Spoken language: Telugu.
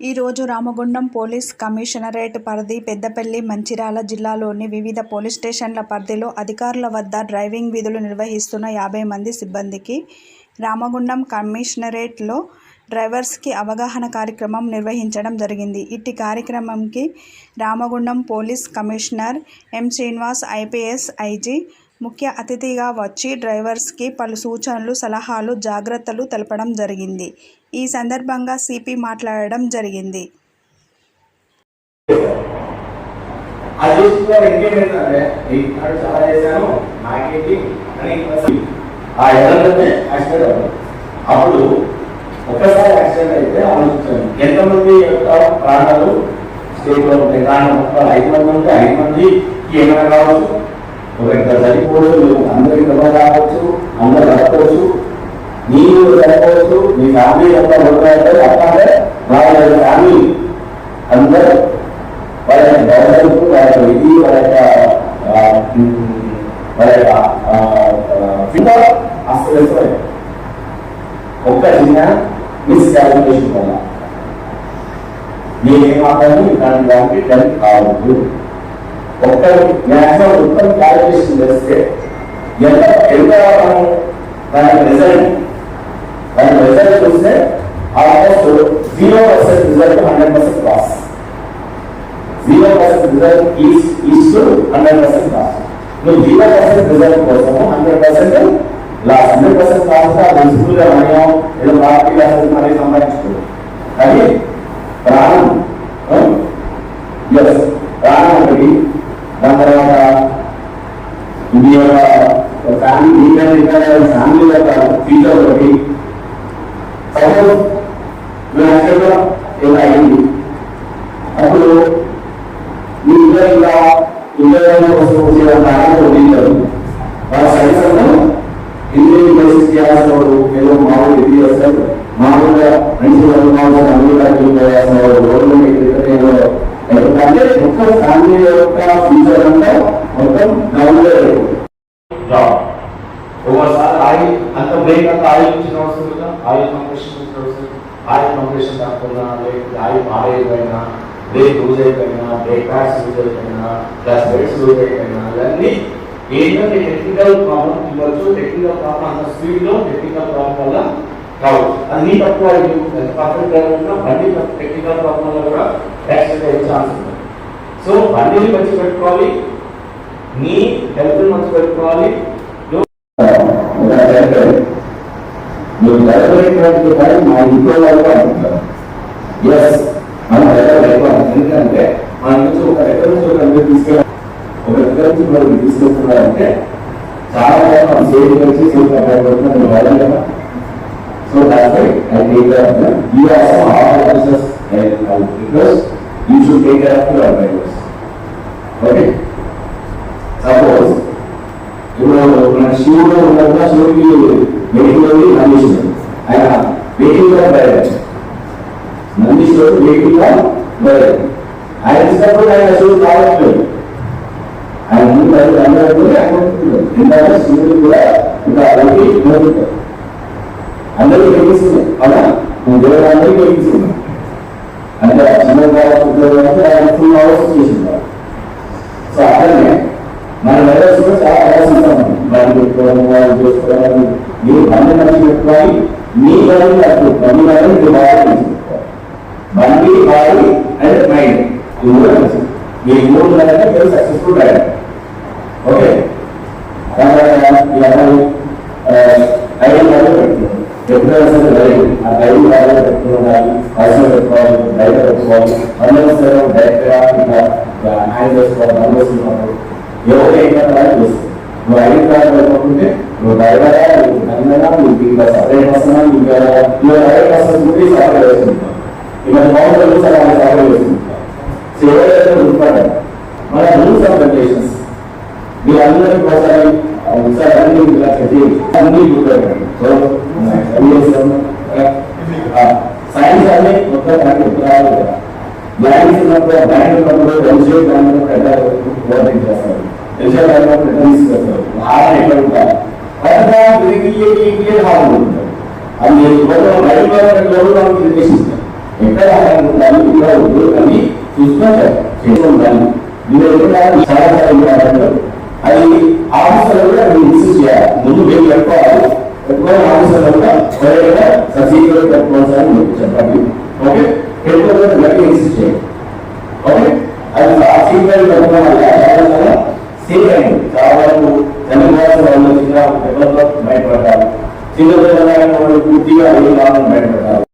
ఈరోజు రామగుండం పోలీస్ కమిషనరేట్ పరిధి, పెద్దపల్లి, మంచిర్యాల జిల్లాలోని వివిధ పోలీస్ స్టేషన్ల పరిధిలో అధికారుల వద్ద డ్రైవింగ్ విధులు నిర్వహిస్తున్న 50 మంది సిబ్బందికి రామగుండం కమిషనరేట్లో డ్రైవర్స్కి అవగాహన కార్యక్రమం నిర్వహించడం జరిగింది. ఇట్టి కార్యక్రమంకి Ramagundam police commissioner M. Srinivas IPS IG ముఖ్య అతిథిగా వచ్చి డ్రైవర్స్కి పలు సూచనలు, సలహాలు, జాగ్రత్తలు తెలపడం జరిగింది. ఈ సందర్భంగా సిపి మాట్లాడడం జరిగింది. అప్పుడు ఒకసారి యాక్సిడెంట్ అయితే ఆలోచించాను, ఎంతమంది యొక్క ప్రాణాలు స్టేట్ లో ఉంటాయి. కానీ 5 మంది ఉంటే 5 మందికి ఏమైనా కావచ్చు, ఒకరిద్దరు చనిపోవచ్చు, అందరికి దెబ్బ కావచ్చు, అందరు రావచ్చు, నీవు చనిపోవచ్చు, నీ ఫ్యామిలీ అంతా ఉంటాయంటే అట్లాగే వాళ్ళ ఫ్యామిలీ అందరూ వాళ్ళ యొక్క గవర్నమెంట్, వాళ్ళ యొక్క విధి, వాళ్ళ యొక్క అస్తవ్యస్తమై ఒక్క చిన్న మిస్ క్యాల్కులేషన్ వల్ల నేనేమాత్రం దానికి డన్ కావద్దు. ఒక్క మ్యాక్సిమం మొత్తం క్యాల్కులేషన్ చేస్తే ఎంత మనం దాని రిజల్ట్ చూస్తే almost 0% result 100% pass. 0% result is to 100% pass. నువ్వు 0% రిజల్ట్ కోసం 100% లాస్. 100% లాస్ గా మనం ఏదో పార్టీ లాస్ మరీ సంపాదించుకోవాలి. కానీ ప్రాణం ఒకటి, దాని తర్వాత ఇది ఫ్యామిలీ ఫ్యామిలీ యొక్క ఫ్యూచర్ ఒకటి. సపోజ్ ఇలా అయింది, అప్పుడు మీ ఇంజనీర్ కోసం వచ్చేవాళ్ళు వాళ్ళ సైన్స్లో ఇంజనీరింగ్ బేసిస్ చేయాల్సిన వాడు ఏదో మామూలు ఇది చేస్తారు. మామూలుగా మంచి చేయాల్సిన వాడు రోడ్లు ఎందుకంటే మొత్తం ఫ్యామిలీ యొక్క ఫ్యూచర్ అంతా మొత్తం డౌన్లోడ్ జాబ్. ఒక్కోసారి ఆయిల్ అంత బ్రేక్ అంతా ఆయిల్ ఇచ్చిన అవసరం కదా, ఆయిల్ కంప్రెషన్ ఇచ్చిన అవసరం. ఆయిల్ కంప్రెషన్ కాకుండా లేకపోతే ఆయిల్ పాడైపోయినా, బ్రేక్ లూజ్ అయిపోయినా, బ్రేక్ ప్యాడ్స్ లూజ్ అయిపోయినా, ప్లస్ బెల్ట్స్ లూజ్ అయిపోయినా, ఇవన్నీ ఏంటంటే టెక్నికల్ ప్రాబ్లం ఇవ్వచ్చు. టెక్నికల్ ప్రాబ్లం అంత స్పీడ్లో టెక్నికల్ ప్రాబ్లం వల్ల కావచ్చు. అది నీ తక్కువ పర్ఫెక్ట్ డ్రైవర్ బండి టెక్నికల్ ప్రాబ్లం వల్ల కూడా యాక్సిడెంట్ అయ్యే ఛాన్స్ ఉంది. సో బండిని మంచి పెట్టుకోవాలి, నీ హెల్త్ మంచి పెట్టుకోవాలి. మా ఇంట్లో వాళ్ళు అంటున్నారు ఎందుకంటే మన నుంచి ఒక దగ్గర నుంచి ఒక దగ్గర తీసుకెళ్ళాలి, ఒక దగ్గర నుంచి మనకి తీసుకెళ్తున్నారంటే చాలా మనం సేవ్ చేసి సేవ్ కావాలి కదా. So that's why I take care of them. You also are officers because you should take care of your drivers. Okay? Suppose మన షూలో ఉన్నప్పుడు షూకి వెహికల్ నందీశ్వరుడు, ఆయన వెహికల్ గా డ్రైవర్, నందీశ్వరుడు వెహికల్ గా డ్రైవర్. ఆయన ఇచ్చినప్పుడు ఆయన షూ కావట్లేదు, ఆయన ముందు అందరూ ఎందుకంటే షూలు కూడా ఇంకా వాళ్ళకి నోడుతారు. అందరికీ వెలిగిస్తున్నాయి అలా నేను దేవుడు అందరికీ వెలిగిస్తున్నాను. అంటే చిన్న ఫుల్ అవర్స్ చేసింది. సో అట్లనే మన వైరస్ కూడా చాలా ఆలోచిస్తాం. బండి పెట్టుకోవడం, వాళ్ళు చేసుకోవడం, మీరు బండి మంచి పెట్టుకోవాలి. మీ బండి బండి బండి మీరు బాగా పెట్టుకోవాలి. బండి, బాడీ అండ్ మైండ్ ఈ మూడు మంచి. ఈ మూడు ఉన్నారంటే మీరు సక్సెస్ఫుల్ రైడర్. ఓకే, ఐడియా పెట్టుకోవాలి. ఎప్పుడైనా రైలు ఆ రైలు బాగా పెట్టుకోవాలి, అవసరం పెట్టుకోవాలి, రైలు పెట్టుకోవాలి. అందరూ డైరెక్ట్గా ఇంకా హ్యాండ్ చేసుకోవాలి. అందరూ ఎవరైనా చేస్తుంది. నువ్వు ఐడి కార్డు పెట్టుకుంటే నువ్వు డ్రైవరా, నువ్వు కన్నడా, నువ్వు ఇంకా సపరేట్ వస్తున్నా, ఇంకా రైడ్ వస్తుంది సపరేట్ వేసుకుంటావు. ఇక మౌంటైన్ సపరేట్ వేసుకుంటావు. సో ఎవరైతే ఉంటారు మన రూల్స్ అండ్ రెగ్యులేషన్స్ మీరు అందరికీ ఒకసారి అన్ని ఇలా పెట్టి అన్ని గుర్తుపెట్టండి. సో సైన్స్ అన్ని మొత్తం దానికి ఉత్తరాలు కదా. బ్లాంక్స్ ఉన్నప్పుడు బ్యాంక్ ఉన్నప్పుడు ఎల్జీ బ్యాంక్ ఓటింగ్ చేస్తారు, ఎల్జీ బ్యాంక్ తీసుకొస్తారు. ఎక్కడ ఉంటారు అది రైలు నిర్దేశిస్తారు. ఎక్కడ ఉండాలి, ఇక్కడ వద్దు అని చూసుకొని చేసుకుంటాను. మీరు ఎక్కడ చాలా సార్లు అది ఆఫీసర్లు కూడా మీరు ఇన్సిస్ట్ చేయాలి. ముందు మీరు పెట్టుకోవాలి, పెట్టుకోవాలి ఆఫీసర్లు కూడా ఎవరైనా ససీక్రెట్ పెట్టుకోవాల్సి మీకు చెప్పండి. ఓకే, పెట్టుకోవాలి గట్టి ఇన్సిస్ట్ చేయండి. ఓకే, అది సీక్రెట్ పెట్టుకోవడం వల్ల చాలా సేవ్ అయింది. చాలా వరకు చనిపోవాల్సిన వాళ్ళు చిన్న బయటపడతారు, చిన్న పూర్తిగా బయటపడతారు.